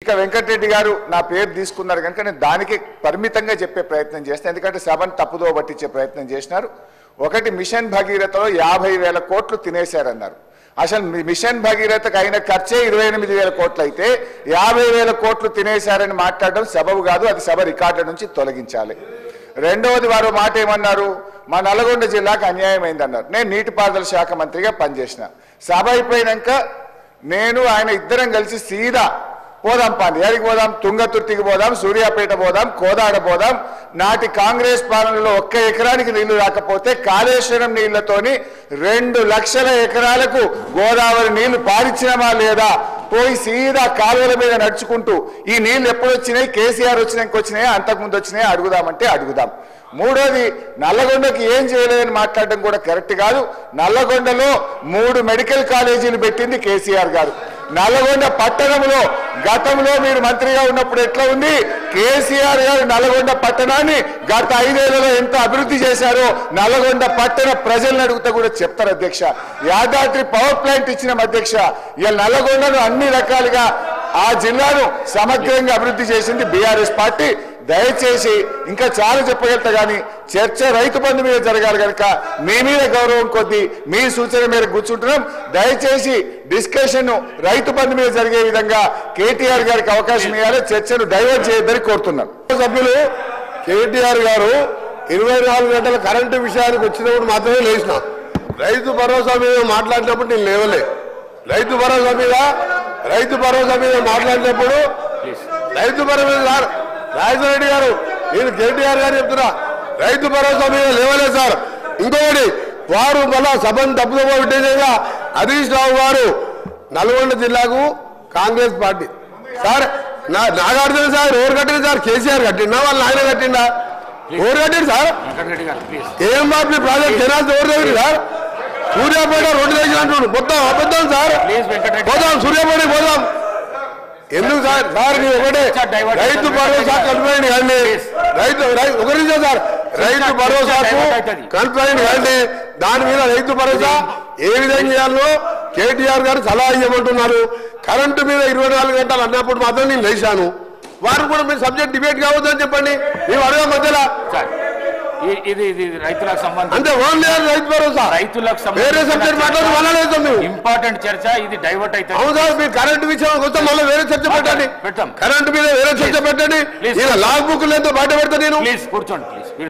ఇక వెంకటరెడ్డి గారు నా పేరు తీసుకున్నారు కనుక నేను దానికి పరిమితంగా చెప్పే ప్రయత్నం చేస్తాను. ఎందుకంటే సభను తప్పుదో పట్టించే ప్రయత్నం చేసినారు. ఒకటి మిషన్ భగీరథలో 50,000 కోట్లు తినేశారన్నారు. అసలు మిషన్ భగీరథకు అయిన ఖర్చే 28,000 కోట్లు అయితే 50,000 కోట్లు తినేశారని మాట్లాడడం సబబు కాదు. అది సభ రికార్డుల నుంచి తొలగించాలి. రెండవది వారు మాట ఏమన్నారు, మా నల్గొండ జిల్లాకు అన్యాయం అయిందన్నారు. నేను నీటిపారుదల శాఖ మంత్రిగా పనిచేసిన. సభ అయిపోయినాక నేను ఆయన ఇద్దరం కలిసి సీదా పోదాం, పాండి ఎడికి పోదాం, తుంగతుర్తికి పోదాం, సూర్యాపేట పోదాం, కోదాడ పోదాం. నాటి కాంగ్రెస్ పాలనలో 1 ఎకరానికి నీళ్లు రాకపోతే కాళేశ్వరం నీళ్లతోని 2 లక్షల ఎకరాలకు గోదావరి నీళ్లు పారించినమా లేదా, పోయి సీదా కాలువల మీద నడుచుకుంటూ ఈ నీళ్లు ఎప్పుడు వచ్చినాయి, కేసీఆర్ వచ్చినాక వచ్చినాయా, అంతకుముందు వచ్చినాయా అడుగుదామంటే అడుగుదాం. మూడోది, నల్లగొండకి ఏం చేయలేదని మాట్లాడడం కూడా కరెక్ట్ కాదు. నల్లగొండలో 3 మెడికల్ కాలేజీలు పెట్టింది కేసీఆర్ గారు. నల్లగొండ పట్టణంలో గతంలో మీరు మంత్రిగా ఉన్నప్పుడు ఎట్లా ఉంది, కేసీఆర్ గారు నల్లగొండ పట్టణాన్ని గత 5 ఏళ్లలో ఎంత అభివృద్ధి చేశారో నల్లగొండ పట్టణ ప్రజలను అడుగుతా కూడా చెప్తారు అధ్యక్ష. యాదాద్రి పవర్ ప్లాంట్ ఇచ్చిన అధ్యక్ష. ఇలా నల్లగొండను అన్ని రకాలుగా ఆ జిల్లాను సమగ్రంగా అభివృద్ధి చేసింది బీఆర్ఎస్ పార్టీ. దయచేసి ఇంకా చాలా చెప్పగలుగుతా కానీ చర్చ రైతు బంధు మీద జరగాలి కనుక మీ మీద గౌరవం కొద్దీ మీ సూచన మేరకు కూర్చుంటున్నాం. దయచేసి డిస్కషన్ రైతు బంధు మీద జరిగే విధంగా కేటీఆర్ గారికి అవకాశం ఇవ్వాలి, చర్చను డైవర్ట్ చేయొద్దని కోరుతున్నాం. సభ్యులు కేటీఆర్ గారు 24 గంటల కరెంటు విషయానికి వచ్చినప్పుడు మాత్రమే లేచిన. రైతు భరోసా మీద మాట్లాడినప్పుడు నేను లేవలే. రైతు భరోసా మీద మాట్లాడినప్పుడు రైతు భరోసా రాజశేఖర రెడ్డి గారు, నేను కేటీఆర్ గారు చెప్తున్నా, రైతు భరోసా మీద లేవలేదు సార్. ఇంకొకటి, వారు మళ్ళా సభను తప్పుదో విధంగా హరీష్ రావు గారు నల్గొండ జిల్లాకు Congress party sir Nagarjuna sir ఎవరు కట్టింది సార్? కేసీఆర్ కట్టిండా, వాళ్ళ ఆయన కట్టిండా? ఎవరు కట్టింది సార్? ఏం బాబు ప్రాజెక్ట్ కెనాల్స్ ఎవరు దగ్గర సార్? సూర్యాపేట 2 దగ్గర అంటున్నాడు. మొత్తం అబద్ధం సార్. పోదాం, సూర్యాపేటకి పోదాం. ఎందుకు సార్? సార్ నీ ఒకటే రైతు భరోసా కన్ఫైన్ కానీ ఒకరి సార్ రైతు భరోసాకు కన్ఫైన్ కానీ దాని మీద రైతు భరోసా ఏ విధంగా చేయాలో కేటీఆర్ గారు సలహా ఇవ్వమంటున్నారు. కరెంటు మీద 24 గంటలు అన్నప్పుడు మాత్రం నేను లేచాను. వారు కూడా మీరు సబ్జెక్ట్ డిబేట్ కావద్దని చెప్పండి. మేము అడగ మధ్యలో ఇది రైతులకు సంబంధించి అంటే ఓన్లీ రైతు భరోసా, రైతులకు వేరే సబ్జెక్ట్ మాట్లాడుతూ మేము ఇంపార్టెంట్ చర్చ ఇది డైవర్ట్ అవుతుంది. అవును సార్, మీరు కరెంటు విషయం వస్తే మళ్ళీ వేరే చర్చ పెట్టండి. కరెంటు మీద వేరే చర్చ పెట్టండి. లాగ్ బుక్ లేదో బయట పెడతా నేను. ప్లీజ్ కూర్చోండి.